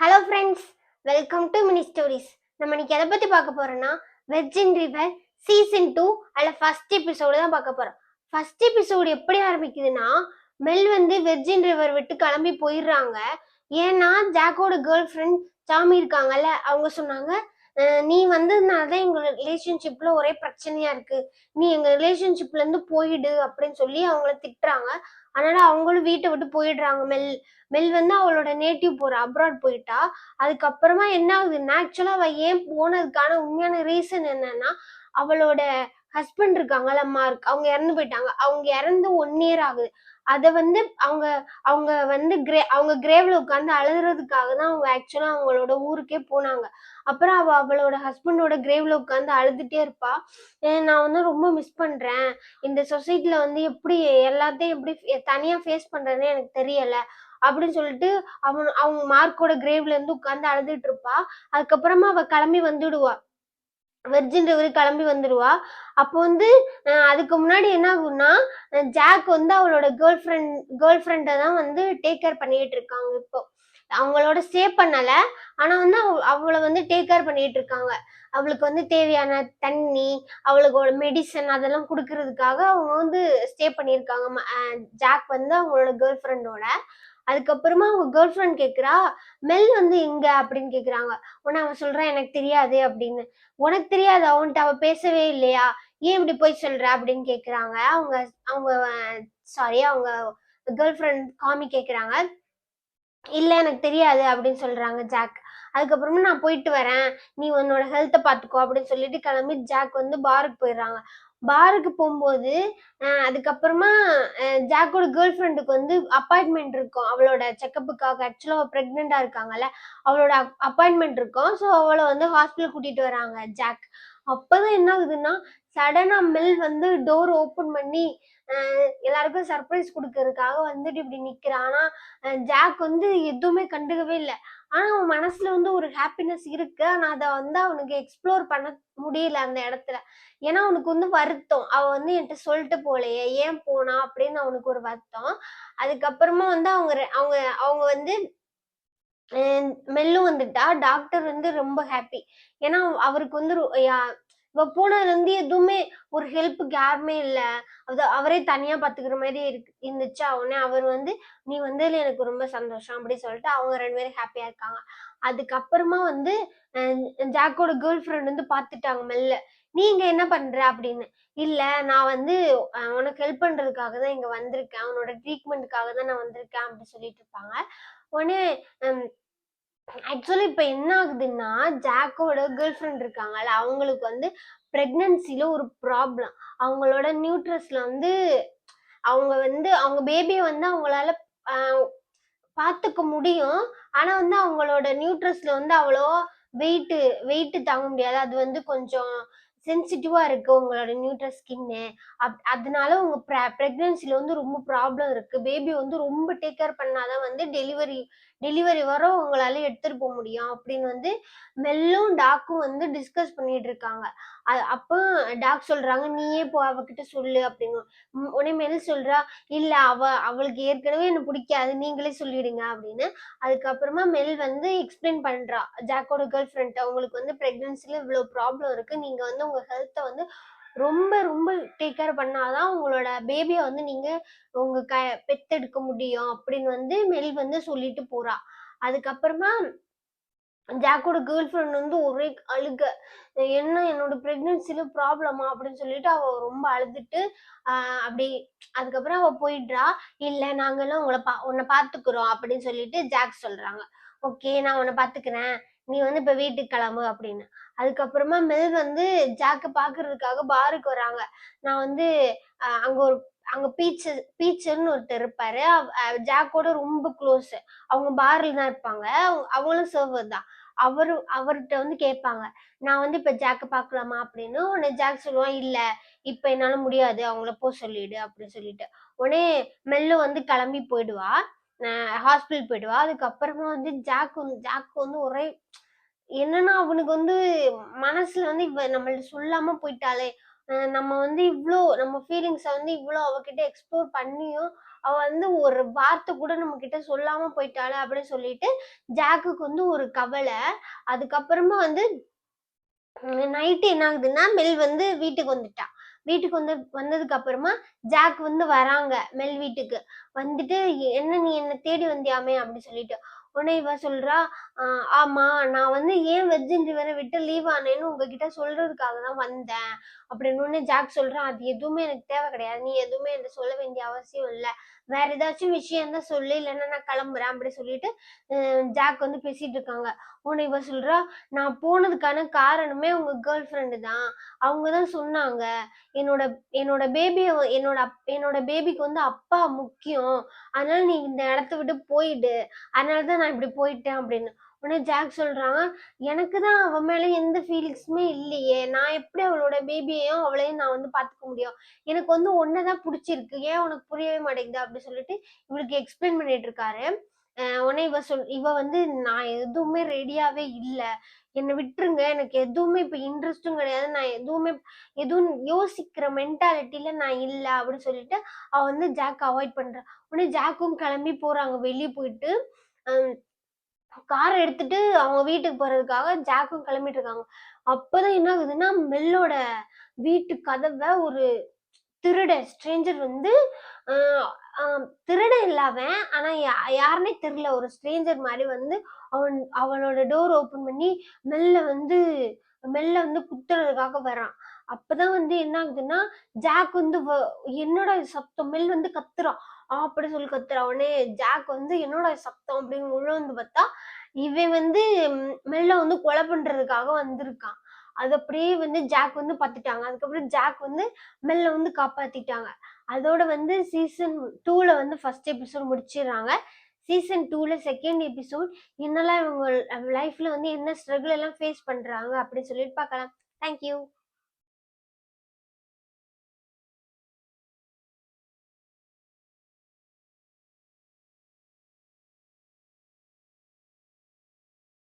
Hello friends, welcome to mini stories. நம்ம இன்னைக்கு எதை பற்றி பார்க்க போறோம்னா வெர்ஜின் ரிவர் சீசன் 2 அதில் ஃபர்ஸ்ட் எபிசோடு தான் பார்க்க போகிறோம். ஃபர்ஸ்ட் எபிசோடு எப்படி ஆரம்பிக்குதுன்னா, மெல் வந்து வெர்ஜின் ரிவர் விட்டு கிளம்பி போயிடுறாங்க. ஏன்னா ஜாக்கோட கேர்ள் ஃப்ரெண்ட் சாமி இருக்காங்கல்ல, அவங்க சொன்னாங்க, நீ வந்ததுனால தான் எங்கள் ரிலேஷன்ஷிப்பில் ஒரே பிரச்சனையாக இருக்குது, நீ எங்கள் ரிலேஷன்ஷிப்லேருந்து போயிடு அப்படின்னு சொல்லி அவங்கள திட்டுறாங்க. அதனால அவங்களும் வீட்டை விட்டு போயிடுறாங்க. மெல் மெல் வந்து அவளோட நேட்டிவ் போற அப்ராட் போயிட்டா. அதுக்கப்புறமா என்ன ஆகுதுன்னா, ஆக்சுவலா அவ ஏன் போனதுக்கான உண்மையான ரீசன் என்னன்னா, அவளோட ஹஸ்பண்ட் இருக்காங்கல்ல மார்க், அவங்க இறந்து போயிட்டாங்க. அவங்க இறந்து 1 இயர் ஆகுது. அத வந்து அவங்க அவங்க வந்து அவங்க கிரேவ்ல உட்காந்து அழுதுறதுக்காக தான் அவங்க ஆக்சுவலா அவங்களோட ஊருக்கே போனாங்க. அப்புறம் அவளோட ஹஸ்பண்டோட கிரேவ்ல உட்காந்து அழுதுட்டே இருப்பா. நான் வந்து ரொம்ப மிஸ் பண்றேன், இந்த சொசைட்டில வந்து எப்படி எல்லாத்தையும் எப்படி தனியா ஃபேஸ் பண்றதுன்னு எனக்கு தெரியல அப்படின்னு சொல்லிட்டு அவங்க மார்க்கோட கிரேவ்ல இருந்து உட்கார்ந்து அழுதுட்டு இருப்பா. அதுக்கப்புறமா அவ கிளம்பி வந்துடுவா, வெர்ஜின் ரிவர் கிளம்பி வந்துடுவா. அப்போ வந்து அதுக்கு முன்னாடி என்ன ஆகும்னா, ஜாக் வந்து அவளோட கேர்ள் ஃப்ரெண்டை தான் வந்து டேக் கேர் பண்ணிட்டு இருக்காங்க. இப்போ அவங்களோட ஸ்டே பண்ணல, ஆனா வந்து அவளை வந்து டேக் கேர் பண்ணிட்டு இருக்காங்க. அவளுக்கு வந்து தேவையான தண்ணி, அவளுக்கு மெடிசன் அதெல்லாம் கொடுக்கறதுக்காக அவங்க வந்து ஸ்டே பண்ணியிருக்காங்க. ஜாக் வந்து அவங்களோட கேர்ள் ஃப்ரெண்டோட. அதுக்கப்புறமா அவங்க கேர்ள் ஃப்ரெண்ட் கேட்குறா, மெல் வந்து எங்க அப்படின்னு கேட்குறாங்க. உடனே அவன் சொல்றான், எனக்கு தெரியாது அப்படின்னு. உனக்கு தெரியாது, அவன்கிட்ட அவ பேசவே இல்லையா, ஏன் இப்படி போய் சொல்ற அப்படின்னு கேட்குறாங்க. அவங்க அவங்க சாரி அவங்க கேர்ள் ஃப்ரெண்ட் காமி கேட்குறாங்க. இல்ல எனக்கு தெரியாது அப்படின்னு சொல்றாங்க ஜாக். அதுக்கப்புறமா நான் போயிட்டு வரேன், நீ உன்னோட ஹெல்த்தை பார்த்துக்கோ அப்படின்னு சொல்லிட்டு கிளம்பி ஜாக் வந்து பாருக்கு போயிடுறாங்க. பாருக்கு போகும்போது அதுக்கப்புறமா ஜாக்கோட கேர்ள் ஃப்ரெண்டுக்கு வந்து அப்பாயின்மெண்ட் இருக்கும் அவளோட செக்கப்புக்காக. ஆக்சுவலாக அவள் ப்ரெக்னெண்டா இருக்காங்கல்ல, அவளோட அப்பாயின்மெண்ட் இருக்கும். ஸோ அவளை வந்து ஹாஸ்பிட்டல் கூட்டிட்டு வராங்க ஜாக். அப்பதான் என்ன ஆகுதுன்னா, சடனா மெல் வந்து டோர் ஓப்பன் பண்ணி எல்லாருக்கும் சர்ப்ரைஸ் கொடுக்கறதுக்காக வந்துட்டு இப்படி நிக்கிறான். ஆனா ஜாக் வந்து எதுவுமே கண்டுக்கவே இல்லை. ஆனா அவன் மனசுல வந்து ஒரு ஹாப்பினஸ் இருக்கு, ஆனா அதை வந்து அவனுக்கு எக்ஸ்ப்ளோர் பண்ண முடியல அந்த இடத்துல. ஏன்னா அவனுக்கு வந்து வருத்தம், அவ வந்து என்கிட்ட சொல்லிட்டு போலையே, ஏன் போனா அப்படின்னு அவனுக்கு ஒரு வருத்தம். அதுக்கப்புறமா வந்து அவங்க அவங்க வந்து மெல்லும் வந்துட்டா. டாக்டர் வந்து ரொம்ப ஹாப்பி. ஏன்னா அவருக்கு வந்து இவ போனதுல இருந்து எதுவுமே ஒரு ஹெல்ப்புக்கு யாருமே இல்லை, அவரே தனியா பாத்துக்கிற மாதிரி இருந்துச்சா. உடனே அவர் வந்து, நீ வந்ததுல எனக்கு ரொம்ப சந்தோஷம் அப்படி சொல்லிட்டு அவங்க 2 பேரும் ஹாப்பியா இருக்காங்க. அதுக்கப்புறமா வந்து ஜாக்கோட கேர்ள் ஃப்ரெண்ட் வந்து பாத்துட்டாங்க மெல்ல. நீ இங்க என்ன பண்ற அப்படின்னு. இல்ல, நான் வந்து உனக்கு ஹெல்ப் பண்றதுக்காக தான் இங்க வந்திருக்கேன், உன்னோட ட்ரீட்மெண்ட்டுக்காக தான் நான் வந்திருக்கேன் அப்படி சொல்லிட்டு இருப்பாங்க. உடனே ஆக்சுவலி இப்ப என்ன ஆகுதுன்னா, ஜாக்கோட கேர்ள் ஃப்ரெண்ட் இருக்காங்கல்ல, அவங்களுக்கு வந்து பிரெக்னன்சில ஒரு ப்ராப்ளம். அவங்களோட நியூட்ரஸ்ல வந்து அவங்க பேபியை வந்து அவங்களால பார்த்துக்க முடியும். ஆனா வந்து அவங்களோட நியூட்ரஸ்ல வந்து அவ்வளோ வெயிட் வெயிட் தாங்க முடியாது. அது வந்து கொஞ்சம் சென்சிட்டிவா இருக்கு உங்களோட நியூட்ரஸ் ஸ்கின்னு. அதனால உங்க பிரெக்னன்சில வந்து ரொம்ப ப்ராப்ளம் இருக்கு. பேபி வந்து ரொம்ப டேக் கேர் பண்ணாதான் வந்து டெலிவரி வர உங்களால எடுத்துட்டு போக முடியும் அப்படின்னு வந்து மெல்லும் டாக்கும் வந்து டிஸ்கஸ் பண்ணிட்டு இருக்காங்க. அப்போ டாக் சொல்றாங்க, நீயே போ அவகிட்ட சொல்லு அப்படின்னு. உடனே மெல் சொல்றா, இல்ல அவளுக்கு ஏற்கனவே என்ன பிடிக்காது, நீங்களே சொல்லிடுங்க அப்படின்னு. அதுக்கப்புறமா மெல் வந்து எக்ஸ்பிளைன் பண்றா ஜாக்கோட கேர்ள் ஃப்ரெண்ட், அவங்களுக்கு வந்து பிரெக்னன்சில இவ்வளவு ப்ராப்ளம் இருக்கு, நீங்க வந்து உங்க ஹெல்த்தை வந்து ரொம்ப ரொம்ப டேக் கேர் பண்ணாதான் உங்களோட பேபியை வந்து நீங்க உங்க பெத்தெடுக்க முடியும் அப்படின்னு வந்து மெல் வந்து சொல்லிட்டு போறா. அதுக்கப்புறமா ஜாக்கோட கேர்ள் ஃப்ரெண்ட் வந்து ஒரே அழுக, என்ன என்னோட பிரெக்னன்சில ப்ராப்ளமா அப்படின்னு சொல்லிட்டு அவ ரொம்ப அழுதுட்டு அப்படி. அதுக்கப்புறம் அவ போயிடுறா. இல்ல, நாங்கெல்லாம் உன்னை பாத்துக்கிறோம் அப்படின்னு சொல்லிட்டு ஜாக் சொல்றாங்க. ஓகே, நான் உன்னை பாத்துக்கிறேன், நீ வந்து இப்ப வீட்டுக்கு கிளம்பு அப்படின்னு. அதுக்கப்புறமா மெல் வந்து ஜாக்க பாக்குறதுக்காக பாருக்கு வராங்க. நான் வந்து அங்க பீச்சர்னு ஒருத்தர் இருப்பாரு, ஜாக்கோட ரொம்ப க்ளோஸ். அவங்க பார்ல தான் இருப்பாங்க, அவங்களும் சர்வர் தான். அவர்கிட்ட வந்து கேட்பாங்க, நான் வந்து இப்ப ஜாக்க பாக்கலாமா அப்படின்னு. உடனே ஜாக் சொல்லுவான், இல்ல இப்ப என்னால முடியாது, அவங்கள போ சொல்லிடு அப்படின்னு சொல்லிட்டு. உடனே மெல்லு வந்து கிளம்பி போயிடுவா, ஹாஸ்பிட்டல் போயிடுவா. அதுக்கப்புறமா வந்து ஜாக் வந்து ஒரே என்னன்னா, அவனுக்கு வந்து மனசுல வந்து இவ நம்மள்ட்ட சொல்லாம போயிட்டாளே, நம்ம வந்து நம்ம ஃபீலிங்ஸை வந்து இவ்வளோ அவகிட்ட எக்ஸ்ப்ளோர் பண்ணியும் அவ வந்து ஒரு வார்த்தை கூட நம்ம கிட்ட சொல்லாம போயிட்டாளே அப்படின்னு சொல்லிட்டு ஜாக்குக்கு வந்து ஒரு கவலை. அதுக்கப்புறமா வந்து நைட்டு என்ன ஆகுதுன்னா மெல் வந்து வீட்டுக்கு வந்துட்டா. வீட்டுக்கு வந்ததுக்கு அப்புறமா ஜாக் வந்து வராங்க மெல் வீட்டுக்கு. வந்துட்டு என்ன நீ என்ன தேடி வந்தியாமே அப்படி சொல்லிட்டு. உடனே இவ சொல்றா, ஆமா நான் வந்து ஏன் வெர்ஜின் ரிவரை விட்டு லீவ் ஆனேன்னு உங்ககிட்ட சொல்றதுக்காக தான் வந்தேன் அப்படின்னு. உடனே ஜாக் சொல்றான், அது எதுவுமே எனக்கு தேவை கிடையாது, நீ எதுவுமே என்கிட்ட சொல்ல வேண்டிய அவசியம் இல்லை, வேற ஏதாச்சும் விஷயம் தான் சொல்லு, இல்லைன்னா நான் கிளம்புறேன் அப்படி சொல்லிட்டு ஜாக் வந்து பேசிட்டு இருக்காங்க. உடனே இவ சொல்றா, நான் போனதுக்கான காரணமே உங்க கேர்ள் ஃப்ரெண்டு தான், அவங்க தான் சொன்னாங்க என்னோட என்னோட பேபியை என்னோட பேபிக்கு வந்து அப்பா முக்கியம், அதனால நீ இந்த இடத்த விட்டு போயிடு, அதனாலதான் நான் இப்படி போயிட்டேன் அப்படின்னு. உடனே ஜாக் சொல்றாங்க, எனக்கு தான் அவன் மேல எந்த ஃபீலிங்ஸுமே இல்லையே, நான் எப்படி அவளோட பேபியையும் அவளையும் நான் வந்து பாத்துக்க முடியும், எனக்கு வந்து ஒன்னதான் பிடிச்சிருக்கு, ஏன் உனக்கு புரியவே மாட்டேங்குது அப்படி சொல்லிட்டு இவளுக்கு எக்ஸ்பிளைன் பண்ணிட்டு இருக்காரு. உடனே இவ வந்து நான் எதுவுமே ரெடியாவே இல்லை, என்னை விட்டுருங்க, எனக்கு எதுவுமே இப்ப இன்ட்ரெஸ்டும் கிடையாது, நான் எதுவும் யோசிக்கிற மென்டாலிட்டியில நான் இல்லை அப்படின்னு சொல்லிட்டு அவ வந்து ஜாக் அவாய்ட் பண்றா. உடனே ஜாக்கும் கிளம்பி போறாங்க வெளியே போயிட்டு. காரை எடுத்துட்டு அவங்க வீட்டுக்கு போறதுக்காக ஜாக்கும் கிளம்பிட்டு இருக்காங்க. அப்பதான் என்ன ஆகுதுன்னா மெல்லோட வீட்டு கதவை ஒரு ஸ்ட்ரேஞ்சர் வந்து திருடன் இல்ல அவன், ஆனா யாருன்னே தெரியல, ஒரு ஸ்ட்ரேஞ்சர் மாதிரி வந்து அவளோட டோர் ஓபன் பண்ணி மெல்ல வந்து குத்துறதுக்காக வரான். அப்பதான் வந்து என்ன ஆகுதுன்னா ஜாக் வந்து என்னோட சத்தம், மெல் வந்து கத்துறான், அப்படி சொல்லி கத்துறான். உடனே ஜாக் வந்து என்னோட சத்தம் அப்படின்னு உள்ள வந்து பார்த்தா இவன் வந்து மெல்ல வந்து கொலை பண்றதுக்காக வந்திருக்கான். அது அப்படியே வந்து ஜாக் வந்து பார்த்துட்டாங்க. அதுக்கப்புறம் ஜாக் வந்து மெல்ல வந்து காப்பாத்திட்டாங்க. அதோட வந்து சீசன் 2ல வந்து ஃபர்ஸ்ட் எபிசோட் முடிச்சிடுறாங்க. சீசன் 2ல செகண்ட் எபிசோட் என்னெல்லாம் இவங்க லைஃப்ல வந்து என்ன ஸ்ட்ரகிள் எல்லாம் ஃபேஸ் பண்றாங்க அப்படின்னு சொல்லிட்டு பார்க்கலாம். தேங்க்யூ.